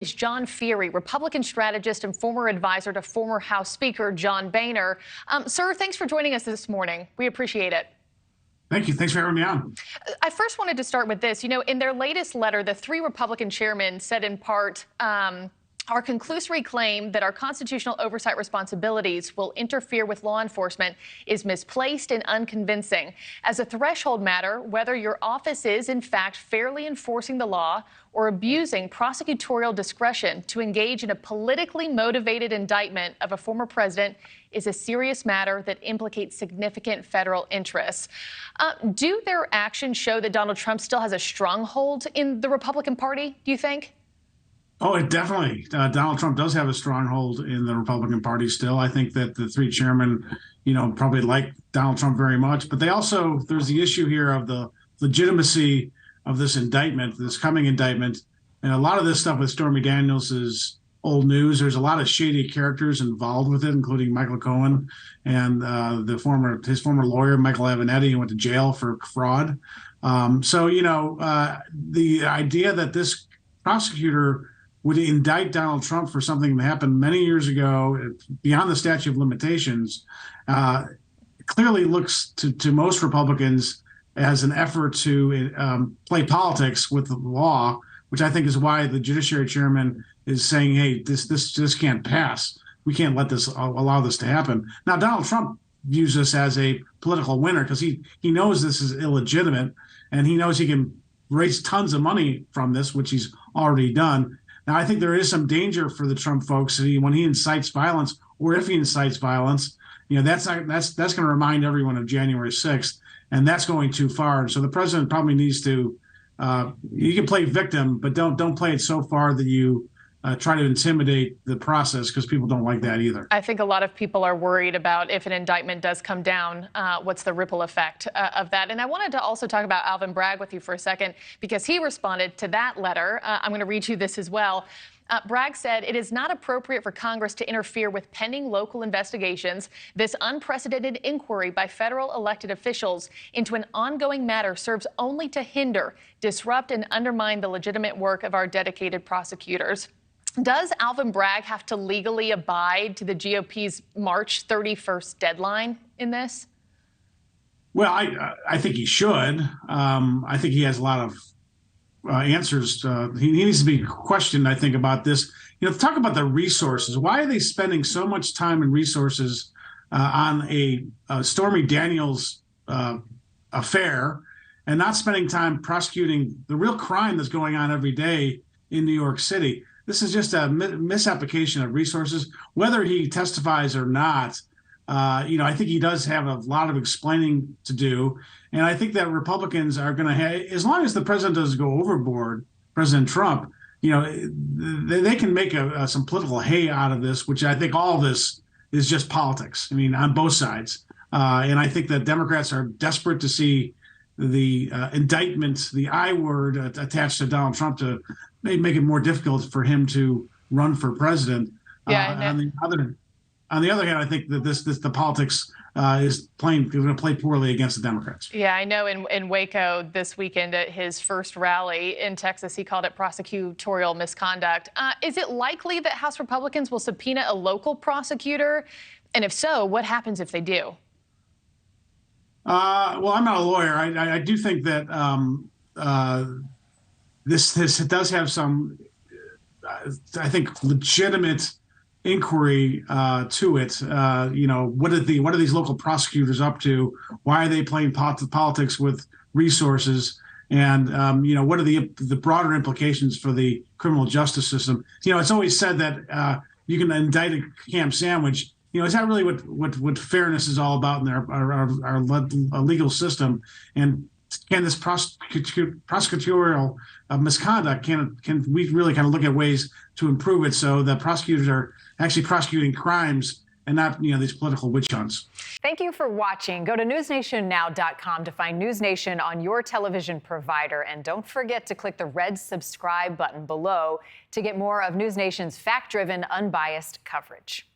Is John Feehery, Republican strategist and former advisor to former House Speaker John Boehner. Sir, thanks for joining us this morning. We appreciate it. Thank you. Thanks for having me on. I first wanted to start with this. In their latest letter, the three Republican chairmen said in part, our conclusory claim that our constitutional oversight responsibilities will interfere with law enforcement is misplaced and unconvincing. As a threshold matter, whether your office is, in fact, fairly enforcing the law or abusing prosecutorial discretion to engage in a politically motivated indictment of a former president is a serious matter that implicates significant federal interests. Do their actions show that Donald Trump still has a stronghold in the Republican Party, do you think? Oh, it definitely. Donald Trump does have a stronghold in the Republican Party still. I think that the three chairmen, probably like Donald Trump very much. But there's the issue here of the legitimacy of this indictment, this coming indictment. And a lot of this stuff with Stormy Daniels is old news. There's a lot of shady characters involved with it, including Michael Cohen and his former lawyer, Michael Avenatti, who went to jail for fraud. The idea that this prosecutor would indict Donald Trump for something that happened many years ago, beyond the statute of limitations, clearly looks to most Republicans as an effort to play politics with the law, which I think is why the Judiciary Chairman is saying, "Hey, this can't pass. We can't allow this to happen." Now, Donald Trump views this as a political winner because he knows this is illegitimate, and he knows he can raise tons of money from this, which he's already done. Now, I think there is some danger for the Trump folks when he incites violence, or if he incites violence. That's going to remind everyone of January 6th, and that's going too far. So the president probably needs to. You can play victim, but don't play it so far that you try to intimidate the process, because people don't like that either. I think a lot of people are worried about if an indictment does come down, what's the ripple effect of that. And I wanted to also talk about Alvin Bragg with you for a second, because he responded to that letter. I'm going to read you this as well. Bragg said, "It is not appropriate for Congress to interfere with pending local investigations. This unprecedented inquiry by federal elected officials into an ongoing matter serves only to hinder, disrupt, and undermine the legitimate work of our dedicated prosecutors." Does Alvin Bragg have to legally abide to the GOP's March 31st deadline in this? Well, I think he should. I think he has a lot of answers. He needs to be questioned, I think, about this. Talk about the resources. Why are they spending so much time and resources on a Stormy Daniels affair, and not spending time prosecuting the real crime that's going on every day in New York City? This is just a misapplication of resources. Whether he testifies or not, I think he does have a lot of explaining to do. And I think that Republicans are going to have, as long as the president doesn't go overboard, President Trump, they can make some political hay out of this, which I think all this is just politics. On both sides. And I think that Democrats are desperate to see the indictment, the I word attached to Donald Trump, to make it more difficult for him to run for president. On the other hand, I think that the politics is going to play poorly against the Democrats. Yeah, I know in Waco this weekend at his first rally in Texas, he called it prosecutorial misconduct. Is it likely that House Republicans will subpoena a local prosecutor? And if so, what happens if they do? Well, I'm not a lawyer. I do think that this does have some, I think, legitimate inquiry to it. What are these local prosecutors up to? Why are they playing politics with resources? And what are the broader implications for the criminal justice system? It's always said that you can indict a ham sandwich. Is that really what fairness is all about in our legal system? And can this prosecutorial misconduct, can we really kind of look at ways to improve it so that prosecutors are actually prosecuting crimes and not these political witch hunts? Thank you for watching. Go to newsnationnow.com to find NewsNation on your television provider. And don't forget to click the red subscribe button below to get more of NewsNation's fact-driven, unbiased coverage.